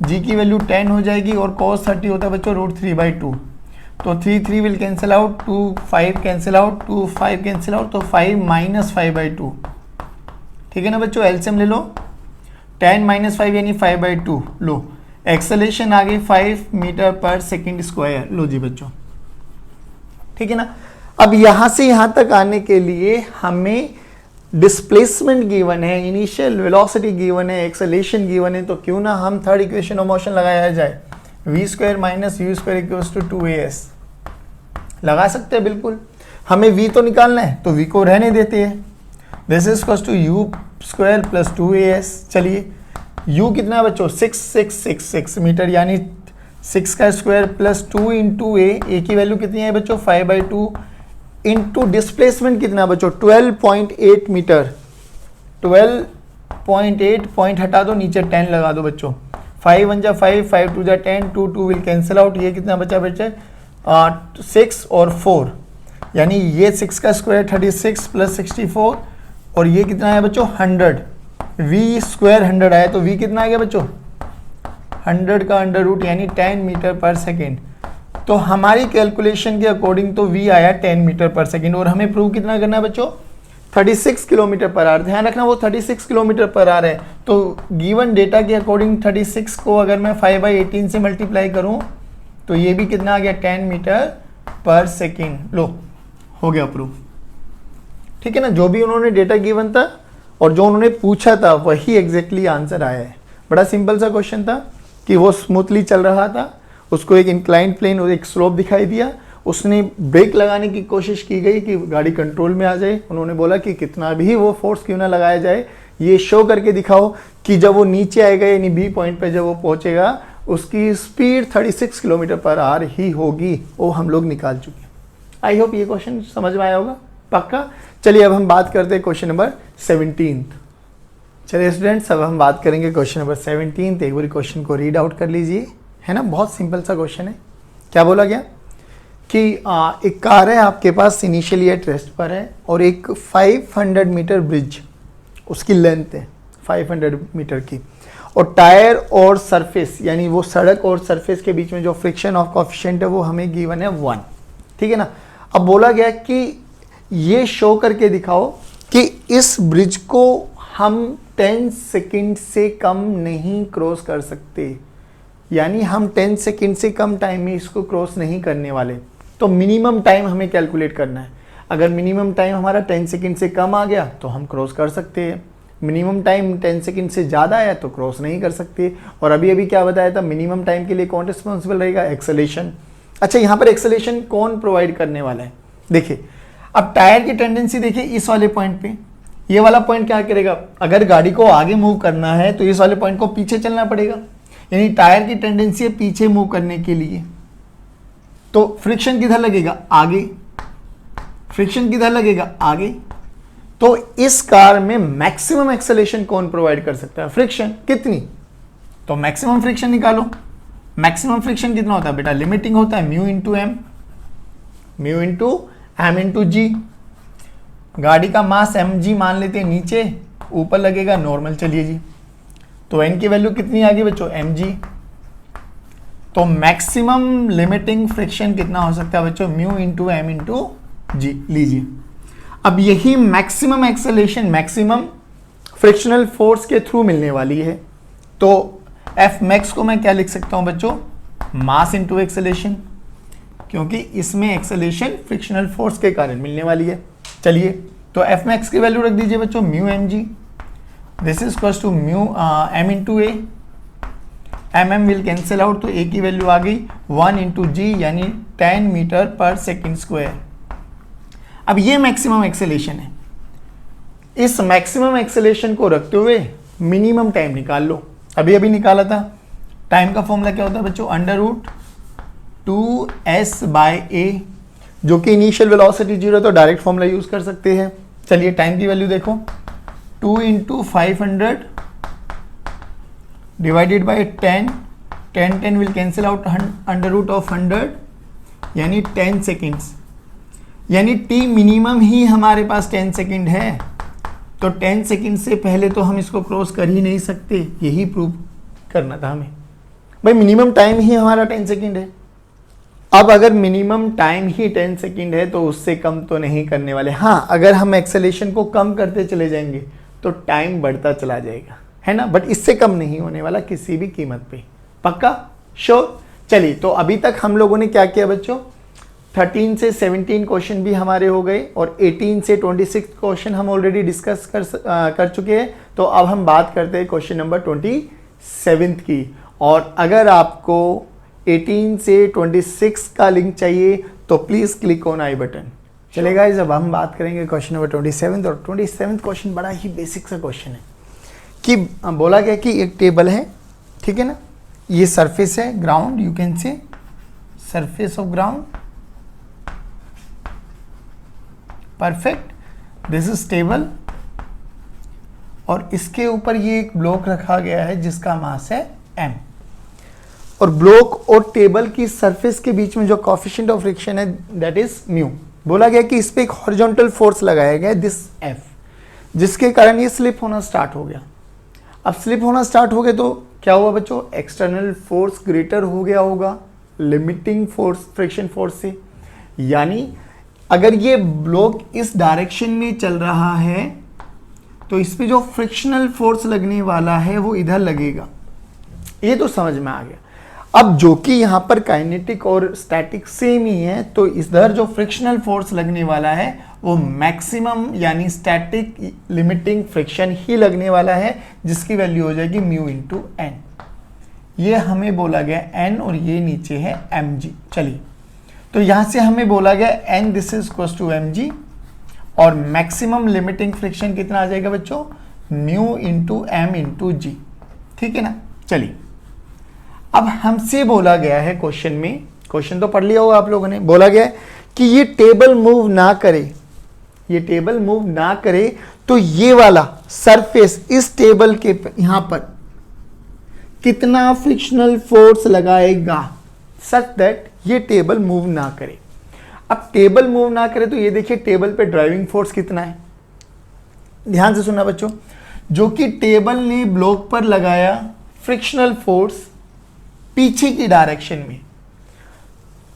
g की वैल्यू 10 हो जाएगी और cos 30 होता है बच्चों √3/2, तो 3 will cancel out, 2 5 cancel out, 2 5 cancel out, तो 5 माइनस 5/2। ठीक है ना बच्चों, एलसीएम ले लो, 10 माइनस 5 यानी 5/2। लो एक्सेलेरेशन आ गई 5 मीटर पर सेकेंड स्क्वायर। लो जी बच्चों, ठीक है ना। अब यहां से यहां तक आने के लिए हमें डिस्प्लेसमेंट गिवन है, इनिशियल वेलोसिटी गिवन है, एक्सेलेरेशन गिवन है, तो क्यों ना हम थर्ड इक्वेशन ऑफ मोशन लगाया जाए, v² minus u² equals to 2as। लगा सकते हैं बिल्कुल। हमें v तो निकालना है तो v को रहने देते हैं। This is equals to u² plus 2as। चलिए u कितना है बच्चों 6666 मीटर, यानी 6 का स्क्वायर प्लस 2 इंटू a की वैल्यू कितनी है बच्चों 5/2 इंटू डिस्प्लेसमेंट कितना बच्चों 12.8 मीटर। 12.8 पॉइंट हटा दो, नीचे 10 लगा दो बच्चों। 5 1 जा 5, 5 2 जा 10, 2 2 विल कैंसिल आउट। ये कितना बचा बच्चे 6 और 4, यानी ये 6 का स्क्वायर 36 प्लस 64 और ये कितना है बच्चों 100। v² 100 आया तो v कितना आ गया बच्चों 100 का अंडर रूट यानी 10 मीटर पर सेकेंड। तो हमारी कैलकुलेशन के अकॉर्डिंग तो v आया 10 मीटर पर सेकेंड, और हमें प्रूव कितना करना है बच्चों 36 किलोमीटर पर आवर। ध्यान रखना वो 36 किलोमीटर पर आवर है, तो गिवन डेटा के अकॉर्डिंग 36 को अगर मैं 5/18 से मल्टीप्लाई करूं तो ये भी कितना आ गया 10 मीटर पर सेकेंड। लो हो गया प्रूव। ठीक है ना, जो भी उन्होंने डेटा गिवन था और जो उन्होंने पूछा था वही एग्जैक्टली आंसर आया है। बड़ा सिंपल सा क्वेश्चन था कि वो स्मूथली चल रहा था, उसको एक इंक्लाइंड प्लेन और एक स्लोप दिखाई दिया, उसने ब्रेक लगाने की कोशिश की गई कि गाड़ी कंट्रोल में आ जाए। उन्होंने बोला कि कितना भी वो फोर्स क्यों ना लगाया जाए, ये शो करके दिखाओ कि जब वो नीचे आएगा यानी बी पॉइंट पे जब वो पहुंचेगा उसकी स्पीड 36 किलोमीटर पर आवर ही होगी। वो हम लोग निकाल चुके हैं। आई होप ये क्वेश्चन समझ में आया होगा पक्का। चलिए अब हम बात करते हैं क्वेश्चन नंबर 17। चलिए स्टूडेंट्स, अब हम बात करेंगे क्वेश्चन नंबर 17। एक बार क्वेश्चन को रीड आउट कर लीजिए, है ना, बहुत सिंपल सा क्वेश्चन है। क्या बोला गया कि एक कार है आपके पास, इनिशियली एट रेस्ट पर है, और एक 500 मीटर ब्रिज उसकी लेंथ है 500 मीटर की, और टायर और सरफेस यानी वो सड़क और सरफेस के बीच में जो फ्रिक्शन ऑफ कोएफिशिएंट है वो हमें गिवन है 1। ठीक है ना। अब बोला गया कि ये शो करके दिखाओ कि इस ब्रिज को हम 10 सेकंड से कम नहीं क्रॉस कर सकते, यानी हम 10 सेकंड से कम टाइम में इसको क्रॉस नहीं करने वाले। तो मिनिमम टाइम हमें कैलकुलेट करना है। अगर मिनिमम टाइम हमारा 10 सेकंड से कम आ गया तो हम क्रॉस कर सकते हैं, मिनिमम टाइम 10 सेकंड से ज़्यादा आया तो क्रॉस नहीं कर सकते। और अभी अभी क्या बताया था, मिनिमम टाइम के लिए कौन रिस्पॉन्सिबल रहेगा, एक्सेलेरेशन। अच्छा, यहाँ पर एक्सेलेरेशन कौन प्रोवाइड करने वाला है, देखिए अब टायर की टेंडेंसी देखिए इस वाले पॉइंट पे, ये वाला पॉइंट क्या करेगा, अगर गाड़ी को आगे मूव करना है तो इस वाले पॉइंट को पीछे चलना पड़ेगा, यानी टायर की टेंडेंसी है पीछे मूव करने के लिए। तो फ्रिक्शन किधर लगेगा, आगे, फ्रिक्शन किधर लगेगा, आगे। तो इस कार में मैक्सिमम एक्सेलेरेशन कौन प्रोवाइड कर सकता है, फ्रिक्शन। कितनी, तो मैक्सिमम फ्रिक्शन निकालो। मैक्सिमम फ्रिक्शन कितना होता है बेटा, लिमिटिंग होता है mu into m, mu into M into g. गाड़ी का मास एम जी मान लेते हैं, नीचे ऊपर लगेगा नॉर्मल। चलिए जी, तो एन की वैल्यू कितनी आ गई बच्चों, एम जी। तो मैक्सिमम लिमिटिंग फ्रिक्शन कितना हो सकता है बच्चों, म्यू इंटू एम इंटू जी। लीजिए अब यही maximum acceleration maximum frictional force के थ्रू मिलने वाली है। तो एफ मैक्स को मैं क्या लिख सकता हूं बच्चों, मास इंटू एक्सेलेरेशन, क्योंकि इसमें एक्सेलेरेशन फ्रिक्शनल फोर्स के कारण मिलने वाली है। चलिए तो एफ मैक्स की वैल्यू रख दीजिए बच्चों, mu M G, this is equals to mu M into A. mm will cancel out, तो a की वैल्यू आ गई 1 इंटू जी यानी 10 मीटर पर सेकेंड स्क्वायर। अब ये मैक्सिमम एक्सेलेरेशन है, इस मैक्सिमम एक्सेलेरेशन को रखते हुए मिनिमम टाइम निकाल लो। अभी अभी निकाला था, टाइम का फॉर्मूला क्या होता है बच्चों, √2s/a, जो कि इनिशियल वेलोसिटी 0 है तो डायरेक्ट फॉर्मूला यूज कर सकते हैं। चलिए टाइम की वैल्यू देखो, 2 into 500 divided by 10, 10 will cancel out, √100 यानी 10 सेकेंड्स, यानी टी मिनिमम ही हमारे पास 10 सेकेंड है, तो 10 सेकेंड से पहले तो हम इसको क्रॉस कर ही नहीं सकते, यही प्रूव करना था हमें। भाई मिनिमम टाइम ही हमारा 10 सेकेंड है। अब अगर मिनिमम टाइम ही 10 सेकेंड है तो उससे कम तो नहीं करने वाले। हाँ, अगर हम एक्सेलेरेशन को कम करते चले जाएंगे तो टाइम बढ़ता चला जाएगा, है ना, बट इससे कम नहीं होने वाला किसी भी कीमत पे। पक्का? श्योर? चलिए, तो अभी तक हम लोगों ने क्या किया बच्चों, 13 से 17 क्वेश्चन भी हमारे हो गए और 18 से 26 क्वेश्चन हम ऑलरेडी डिस्कस कर चुके हैं। तो अब हम बात करते हैं क्वेश्चन नंबर 27 की। और अगर आपको 18 से 26 का लिंक चाहिए तो please click on I button. चलेगा, जब हम बात करेंगे क्वेश्चन नंबर 27, और 27 क्वेश्चन बड़ा ही बेसिक सा क्वेश्चन है कि बोला गया कि एक टेबल है, ठीक है ना, ये सरफेस है ground, you can say surface of ground, perfect, this is table, और इसके ऊपर ये एक ब्लॉक रखा गया है जिसका मास है m, और ब्लॉक और टेबल की सरफेस के बीच में जो कोएफिशिएंट ऑफ फ्रिक्शन है दैट इज म्यू। बोला गया कि इस पे एक हॉरिजॉन्टल फोर्स लगाया गया दिस F, जिसके कारण ये स्लिप होना स्टार्ट हो गया। अब स्लिप होना स्टार्ट हो गया तो क्या हुआ बच्चों, एक्सटर्नल फोर्स ग्रेटर हो गया होगा लिमिटिंग फोर्स फ्रिक्शन फोर्स से, यानी अगर ये ब्लॉक इस डायरेक्शन में चल रहा है तो इस पे जो फ्रिक्शनल फोर्स लगने वाला है वो इधर लगेगा। ये तो समझ में आ गया। अब जो कि यहाँ पर काइनेटिक और स्टैटिक सेम ही है, तो इधर जो फ्रिक्शनल फोर्स लगने वाला है वो मैक्सिमम यानी स्टैटिक लिमिटिंग फ्रिक्शन ही लगने वाला है, जिसकी वैल्यू हो जाएगी म्यू इंटू एन। ये हमें बोला गया एन और ये नीचे है एम जी। चलिए, तो यहाँ से हमें बोला गया N this is equal to M G, और मैक्सिमम लिमिटिंग फ्रिक्शन कितना आ जाएगा बच्चों, mu into M into G, ठीक है ना। चलिए, अब हमसे बोला गया है क्वेश्चन में, क्वेश्चन तो पढ़ लिया होगा आप लोगों ने, बोला गया है कि ये टेबल मूव ना करे, ये टेबल मूव ना करे तो ये वाला सरफेस इस टेबल के यहां पर कितना फ्रिक्शनल फोर्स लगाएगा सच दैट ये टेबल मूव ना करे। अब टेबल मूव ना करे तो ये देखिए टेबल पे ड्राइविंग फोर्स कितना है, ध्यान से सुनना बच्चों, जो कि टेबल ने ब्लॉक पर लगाया फ्रिक्शनल फोर्स पीछे की डायरेक्शन में,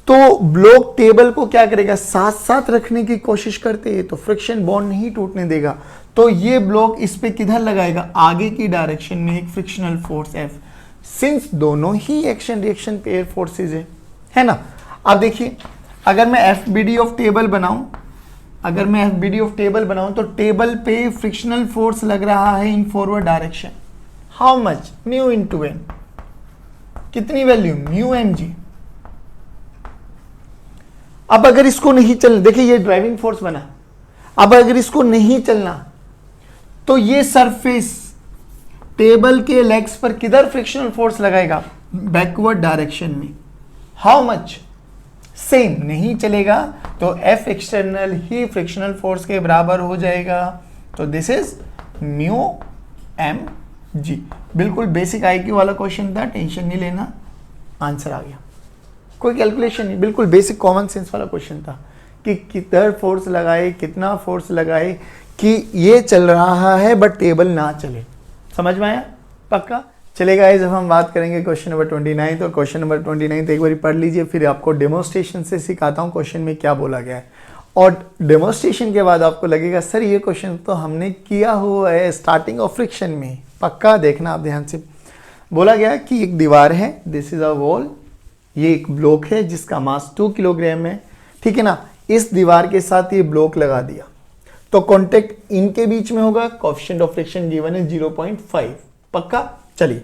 तो ब्लॉक टेबल को क्या करेगा, साथ साथ रखने की कोशिश करते हैं तो फ्रिक्शन बॉन्ड नहीं टूटने देगा, तो ये ब्लॉक इस पे किधर लगाएगा, आगे की डायरेक्शन में एक फ्रिक्शनल फोर्स F, सिंस दोनों ही एक्शन रिएक्शन पेयर फोर्सेज है ना। अब देखिए, अगर मैं FBD ऑफ टेबल बनाऊं, अगर मैं FBD ऑफ टेबल बनाऊं तो टेबल पे फ्रिक्शनल फोर्स लग रहा है in forward direction, how much, mu into N, कितनी वैल्यू, म्यू एम जी। अब अगर इसको नहीं चलना, देखिए ये ड्राइविंग फोर्स बना, अब अगर इसको नहीं चलना तो ये सरफेस टेबल के लेग्स पर किधर फ्रिक्शनल फोर्स लगाएगा, बैकवर्ड डायरेक्शन में, हाउ मच, सेम, नहीं चलेगा तो F एक्सटर्नल ही फ्रिक्शनल फोर्स के बराबर हो जाएगा, तो this is mu M G. बिल्कुल बेसिक IQ वाला क्वेश्चन था, टेंशन नहीं लेना, आंसर आ गया, कोई कैलकुलेशन नहीं, बिल्कुल बेसिक कॉमन सेंस वाला क्वेश्चन था कि किधर फोर्स लगाए, कितना फोर्स लगाए कि ये चल रहा है बट टेबल ना चले। समझ में आया? पक्का? चलेगा। जब हम बात करेंगे क्वेश्चन नंबर 29, तो क्वेश्चन नंबर 29 एक बार पढ़ लीजिए, फिर आपको डेमोस्ट्रेशन से सिखाता हूँ क्वेश्चन में क्या बोला गया है, और डेमोस्ट्रेशन के बाद आपको लगेगा सर ये क्वेश्चन तो हमने किया हुआ है स्टार्टिंग ऑफ फ्रिक्शन में। पक्का देखना आप ध्यान से। बोला गया कि एक दीवार है, दिस इज अ वॉल, ये एक ब्लॉक है जिसका मास 2 किलोग्राम है, ठीक है ना। इस दीवार के साथ ये ब्लॉक लगा दिया तो कांटेक्ट इनके बीच में होगा, कोएफिशिएंट ऑफ फ्रिक्शन गिवन है 0.5। पक्का? चलिए,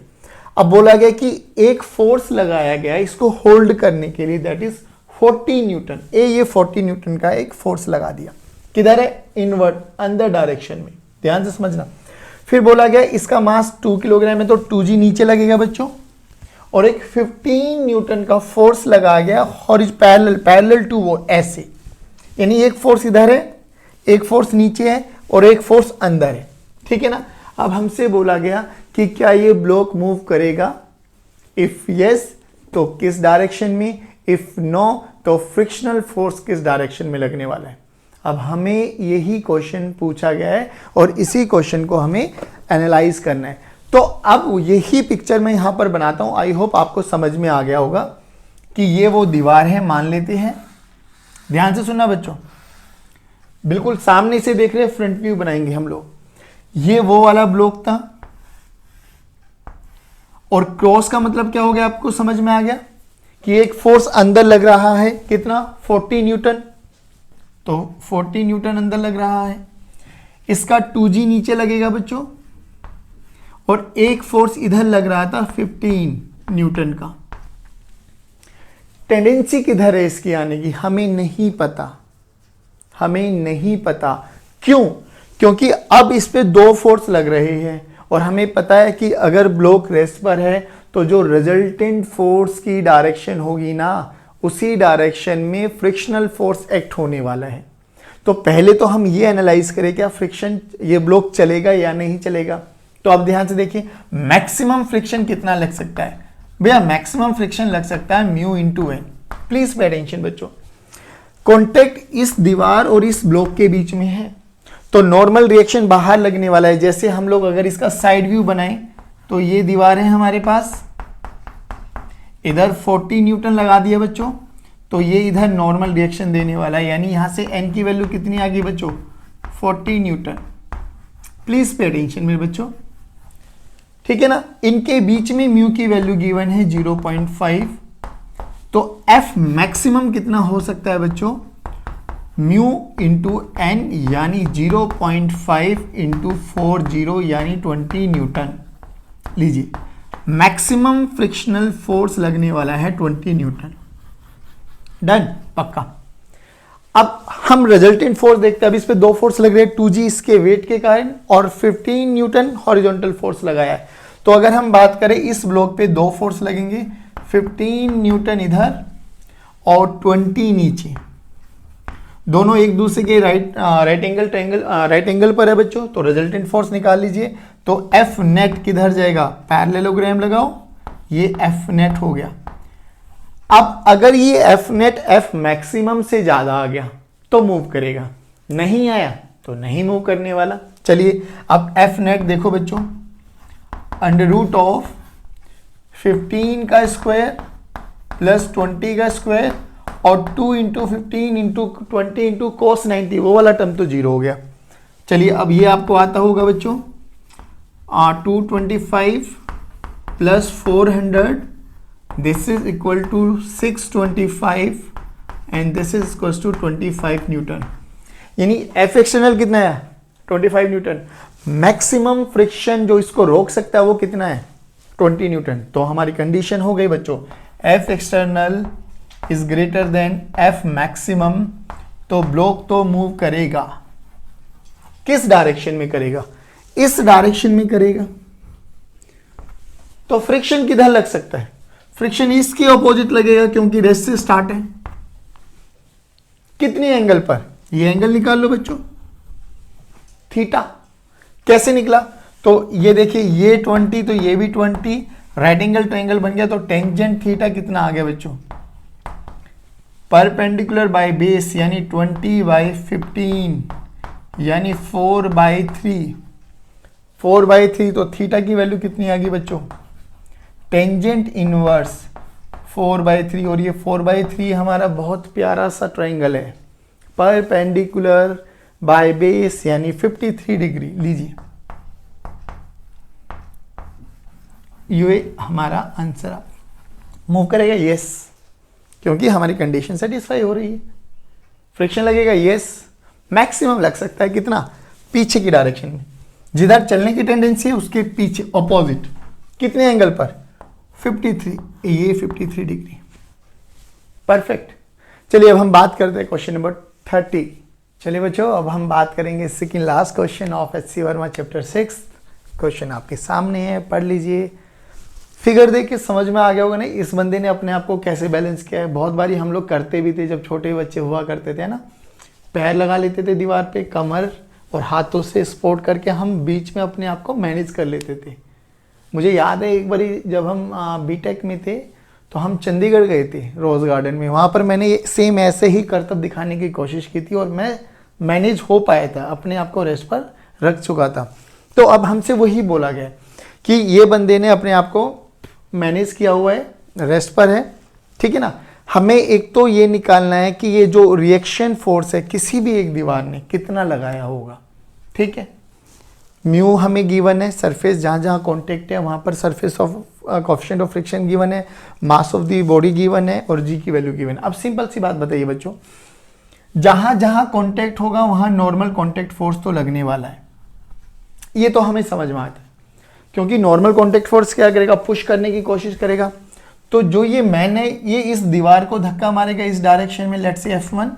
अब बोला गया कि एक फोर्स लगाया गया इसको होल्ड करने के लिए, दैट इज 40 न्यूटन। ये 40 न्यूटन का एक फोर्स लगा दिया, किधर है, इनवर्ट, अंदर डायरेक्शन में, ध्यान से समझना। फिर बोला गया इसका मास 2 किलोग्राम है, तो 2g नीचे लगेगा बच्चों, और एक 15 न्यूटन का फोर्स लगाया गया पैरेलल टू वो, ऐसे, यानी एक फोर्स इधर है, एक फोर्स नीचे है और एक फोर्स अंदर है, ठीक है ना। अब हमसे बोला गया कि क्या ये ब्लॉक मूव करेगा, इफ यस तो किस डायरेक्शन में, इफ नो तो फ्रिक्शनल फोर्स किस डायरेक्शन में लगने वाला है। अब हमें यही क्वेश्चन पूछा गया है और इसी क्वेश्चन को हमें एनालाइज करना है। तो अब यही पिक्चर मैं यहां पर बनाता हूं, आई होप आपको समझ में आ गया होगा कि ये वो दीवार है, मान लेते हैं, ध्यान से सुनना बच्चों, बिल्कुल सामने से देख रहे हैं, फ्रंट व्यू बनाएंगे हम लोग। ये वो वाला ब्लॉक था और क्रॉस का मतलब क्या हो गया, आपको समझ में आ गया कि एक फोर्स अंदर लग रहा है, कितना, 40 न्यूटन, तो 40 न्यूटन अंदर लग रहा है, इसका 2g नीचे लगेगा बच्चों, और एक फोर्स इधर लग रहा था 15 न्यूटन का। टेंडेंसी किधर है इसकी आने की, हमें नहीं पता, हमें नहीं पता। क्यों? क्योंकि अब इस पे 2 फोर्स लग रहे हैं और हमें पता है कि अगर ब्लॉक रेस्ट पर है तो जो रिजल्टेंट फोर्स की डायरेक्शन होगी ना, उसी डायरेक्शन में फ्रिक्शनल फोर्स एक्ट होने वाला है। तो पहले तो हम ये एनालाइज करें क्या फ्रिक्शन, ये ब्लॉक चलेगा या नहीं चलेगा। तो अब ध्यान से देखिए, मैक्सिमम फ्रिक्शन कितना लग सकता है भैया, मैक्सिमम फ्रिक्शन लग सकता है mu into N. Please pay attention बच्चों, कॉन्टेक्ट इस दीवार और इस ब्लॉक के बीच में है, तो नॉर्मल रिएक्शन बाहर लगने वाला है। जैसे हम लोग अगर इसका साइड व्यू बनाएं तो ये दीवार है हमारे पास, इधर 40 न्यूटन लगा दिया बच्चों, तो ये इधर नॉर्मल रिएक्शन देने वाला है, यानी यहां से n की वैल्यू कितनी आ गई बच्चों, 40 न्यूटन। प्लीज पे अटेंशन मेरे बच्चों, ठीक है ना। इनके बीच में म्यू की वैल्यू गिवन है 0.5, तो F मैक्सिमम कितना हो सकता है बच्चों, म्यू इंटू एन, यानी 0.5 इंटू 40 यानी 20 न्यूटन। लीजिए, मैक्सिमम फ्रिक्शनल फोर्स लगने वाला है 20 न्यूटन। डन, पक्का। अब हम रिजल्टेंट फोर्स देखते हैं। अब इस पे 2 फोर्स लग रहे हैं, 2g इसके वेट के कारण और 15 न्यूटन हॉरिजॉन्टल फोर्स लगाया है। तो अगर हम बात करें इस ब्लॉक पे 2 फोर्स लगेंगे, 15 न्यूटन इधर और 20 नीचे, दोनों एक दूसरे के राइट एंगल पर है बच्चों, तो रिजल्टेंट फोर्स निकाल लीजिए। तो F नेट किधर जाएगा, पैरेललोग्राम लगाओ, ये F नेट हो गया। अब अगर ये F नेट F मैक्सिमम से ज्यादा आ गया तो मूव करेगा, नहीं आया तो नहीं मूव करने वाला। चलिए अब F नेट देखो बच्चों, अंडर रूट ऑफ 15 का स्क्वायर प्लस 20 का स्क्वायर और 2 इंटू 15 इंटू 20 इंटू कोस 90, वो वाला टर्म तो 0 हो गया। चलिए अब ये आपको आता होगा बच्चों, 225 plus 400, this is equal to 625 and this is equal to 25 newton. यानी F एक्सटर्नल कितना है, 25 न्यूटन। मैक्सिमम फ्रिक्शन जो इसको रोक सकता है वो कितना है, 20 न्यूटन। तो हमारी कंडीशन हो गई बच्चों, F external is greater than F maximum, तो ब्लॉक तो मूव करेगा। किस डायरेक्शन में करेगा, इस डायरेक्शन में करेगा। तो फ्रिक्शन किधर लग सकता है, फ्रिक्शन इसके ऑपोजिट लगेगा क्योंकि रेस्ट से स्टार्ट है। कितने एंगल पर, ये एंगल निकाल लो बच्चों, थीटा। कैसे निकला, तो ये देखिए ये 20 तो ये भी 20, राइट एंगल ट्रायंगल बन गया। तो टेंजेंट थीटा कितना आ गया बच्चों, परपेंडिकुलर बाय बेस यानी 20/15 यानी 4/3, 4/3। तो थीटा की वैल्यू कितनी आ गई बच्चों, टेंजेंट इनवर्स 4/3, और ये 4/3 हमारा बहुत प्यारा सा ट्रायंगल है, परपेंडिकुलर बाय बेस यानी 53 डिग्री। लीजिए ये हमारा आंसर मूव करेगा, यस, क्योंकि हमारी कंडीशन सेटिस्फाई हो रही है। फ्रिक्शन लगेगा, यस। मैक्सिमम लग सकता है कितना, पीछे की डायरेक्शन में, जिधर चलने की टेंडेंसी है उसके पीछे ऑपोजिट। कितने एंगल पर, 53, ये 53 डिग्री। परफेक्ट। चलिए अब हम बात करते हैं क्वेश्चन नंबर 30। चलिए बच्चों, अब हम बात करेंगे second last question of H C Verma chapter 6। क्वेश्चन आपके सामने है, पढ़ लीजिए। फिगर देख के समझ में आ गया होगा नहीं इस बंदे ने अपने आप को कैसे बैलेंस किया है। बहुत बारी हम लोग करते भी थे जब छोटे बच्चे हुआ करते थे ना, पैर लगा लेते थे दीवार पे, कमर और हाथों से सपोर्ट करके हम बीच में अपने आप को मैनेज कर लेते थे। मुझे याद है एक बारी जब हम बीटेक में थे तो हम चंडीगढ़ गए थे रोज़ गार्डन में। वहाँ पर मैंने सेम ऐसे ही करतब दिखाने की कोशिश की थी और मैं मैनेज हो पाया था, अपने आप को रेस्ट पर रख चुका था। तो अब हमसे वही बोला गया कि ये बंदे ने अपने आप को मैनेज किया हुआ है, रेस्ट पर है, ठीक है ना। हमें एक तो ये निकालना है कि ये जो रिएक्शन फोर्स है किसी भी एक दीवार ने कितना लगाया होगा, ठीक है। म्यू हमें गिवन है, सरफेस जहाँ जहाँ कॉन्टेक्ट है वहाँ पर surface of coefficient of friction given है, mass of the body given है और जी की वैल्यू गिवन है। अब सिंपल सी बात बताइए बच्चों, जहाँ जहाँ कॉन्टेक्ट होगा वहाँ नॉर्मल कॉन्टेक्ट फोर्स तो लगने वाला है, ये तो हमें समझ में आता है। क्योंकि नॉर्मल कॉन्टेक्ट फोर्स क्या करेगा, पुश करने की कोशिश करेगा। तो जो ये मैन है ये इस दीवार को धक्का मारेगा इस डायरेक्शन में, लेट्स से F1,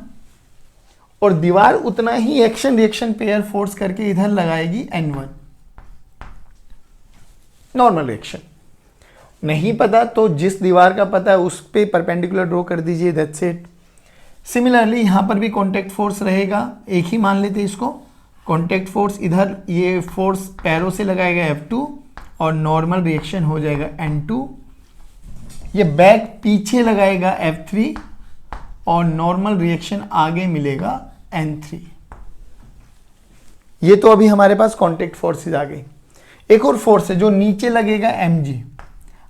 और दीवार उतना ही एक्शन रिएक्शन पेयर फोर्स करके इधर लगाएगी N1, नॉर्मल रिएक्शन। नहीं पता तो जिस दीवार का पता है उस पे परपेंडिकुलर ड्रॉ कर दीजिए, दैट्स इट। सिमिलरली यहाँ पर भी कॉन्टेक्ट फोर्स रहेगा, एक ही मान लेते इसको। कॉन्टेक्ट फोर्स इधर ये फोर्स पैरों से लगाएगा F2 और नॉर्मल रिएक्शन हो जाएगा N2। ये बैक पीछे लगाएगा F3 और नॉर्मल रिएक्शन आगे मिलेगा N3। ये तो अभी हमारे पास कॉन्टेक्ट फोर्सेस आ गई। एक और फोर्स है जो नीचे लगेगा mg।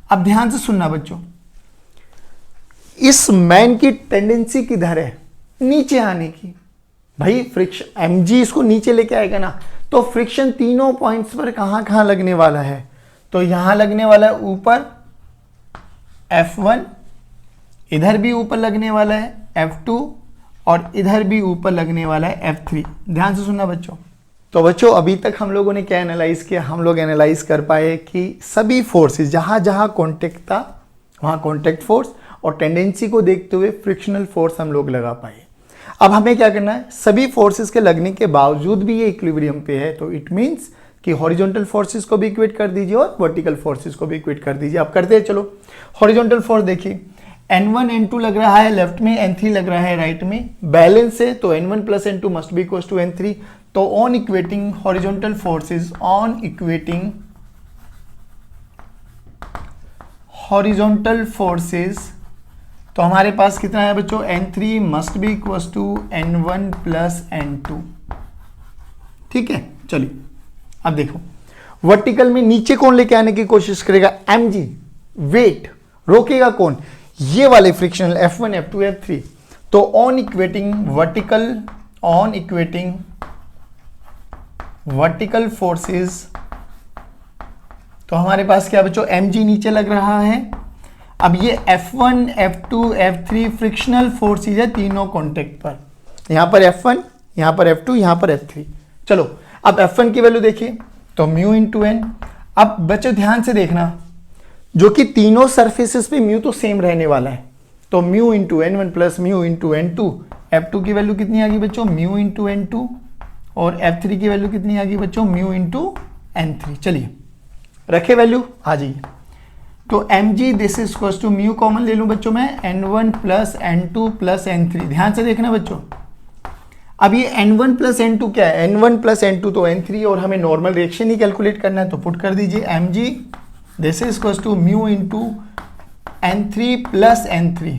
अब ध्यान से सुनना बच्चों, इस मैन की टेंडेंसी किधर है, नीचे आने की। भाई फ्रिक्शन mg इसको नीचे लेके आएगा ना, तो फ्रिक्शन तीनों पॉइंट्स पर कहां कहां लगने वाला है, तो यहां लगने वाला है ऊपर F1, इधर भी ऊपर लगने वाला है F2 और इधर भी ऊपर लगने वाला है F3। ध्यान से सुनना बच्चों। तो बच्चों अभी तक हम लोगों ने क्या एनालाइज किया, हम लोग एनालाइज कर पाए कि सभी फोर्सेस जहां जहां कॉन्टेक्ट था वहां कॉन्टेक्ट फोर्स और टेंडेंसी को देखते हुए फ्रिक्शनल फोर्स हम लोग लगा पाए। अब हमें क्या करना है, सभी फोर्सेस के लगने के बावजूद भी ये इक्विलिब्रियम पे है, तो इट मींस कि हॉरिजॉन्टल फोर्सेस को भी इक्वेट कर दीजिए और वर्टिकल फोर्सेस को भी इक्वेट कर दीजिए। आप करते हैं, चलो हॉरिजॉन्टल फोर्स देखिए, N1 N2 लग रहा है लेफ्ट में, N3 लग रहा है राइट में, बैलेंस है तो N1 plus N2 must be equals to N3। तो on equating horizontal forces, on equating horizontal forces, तो हमारे पास कितना है बच्चों, N3 must be equals to N1 plus N2, ठीक है। चलिए अब देखो, वर्टिकल में नीचे कौन लेके आने की कोशिश करेगा, mg, वेट रोकेगा कौन, ये वाले फ्रिक्शनल F1 F2 F3। तो on equating vertical, on equating vertical forces, तो हमारे पास क्या बच्चों, mg नीचे लग रहा है। अब ये F1 F2 F3 frictional forces है तीनों कॉन्टेक्ट पर, यहां पर F1, यहां पर F2, यहां पर F3। चलो अब F1 की वैल्यू देखिए, तो म्यू इंटू एन। अब बच्चों ध्यान से देखना, जो कि तीनों सरफेसेस पे म्यू तो सेम रहने वाला है, तो mu into N1 plus mu into N2। F2 की वैल्यू कितनी आ गई बच्चों, म्यू इंटू N2, और F3 की वैल्यू कितनी आ गई बच्चों, म्यू इंटू N3। चलिए रखे वैल्यू, आ जाइए। तो mg this is equals to, mu common ले लूं बच्चों मैं, N1 plus N2 plus N3। ध्यान से देखना बच्चों, अब ये N1 प्लस N2 क्या है, N1 प्लस N2 तो N3, और हमें नॉर्मल रिएक्शन ही कैलकुलेट करना है, तो पुट कर दीजिए mg this is equals to mu into N3 plus N3,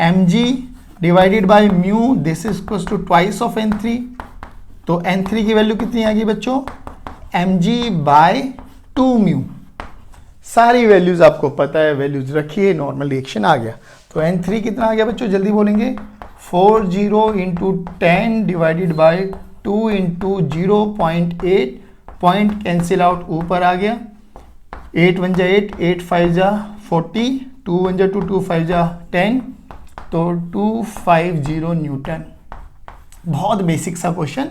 mg divided by mu this is equals to twice of N3। तो N3 की वैल्यू कितनी आ गई बच्चों, mg बाय 2 म्यू। सारी वैल्यूज आपको पता है, वैल्यूज रखिए, नॉर्मल रिएक्शन आ गया। तो N3 कितना आ गया बच्चों, जल्दी बोलेंगे, 40 into 10 divided by 2 into 0.8, point cancel out ऊपर आ गया, 8 1 जा 8, 8 5 जा 40, 2 1 जा 2, 2 5 जा 10, तो 250 न्यूटन। बहुत बेसिक सा क्वेश्चन,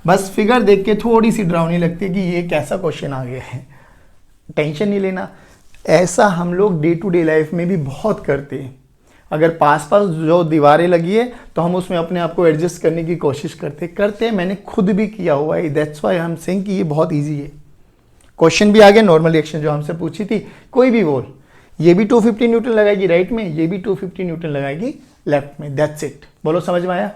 बस फिगर देख के थोड़ी सी डरावनी लगती है कि ये कैसा क्वेश्चन आ गया है, टेंशन नहीं लेना। ऐसा हम लोग डे टू डे लाइफ में भी बहुत करते हैं। अगर पास पास जो दीवारें लगी है तो हम उसमें अपने आप को एडजस्ट करने की कोशिश करते हैं। मैंने खुद भी किया हुआ है, दैट्स वाई हम सेइंग कि ये बहुत ईजी है। क्वेश्चन भी आ गया, नॉर्मल रिएक्शन जो हमसे पूछी थी, कोई भी बोल, ये भी 250 न्यूटन लगाएगी राइट में, ये भी 250 न्यूटन लगाएगी लेफ्ट में, दैट्स इट। बोलो समझ में आया?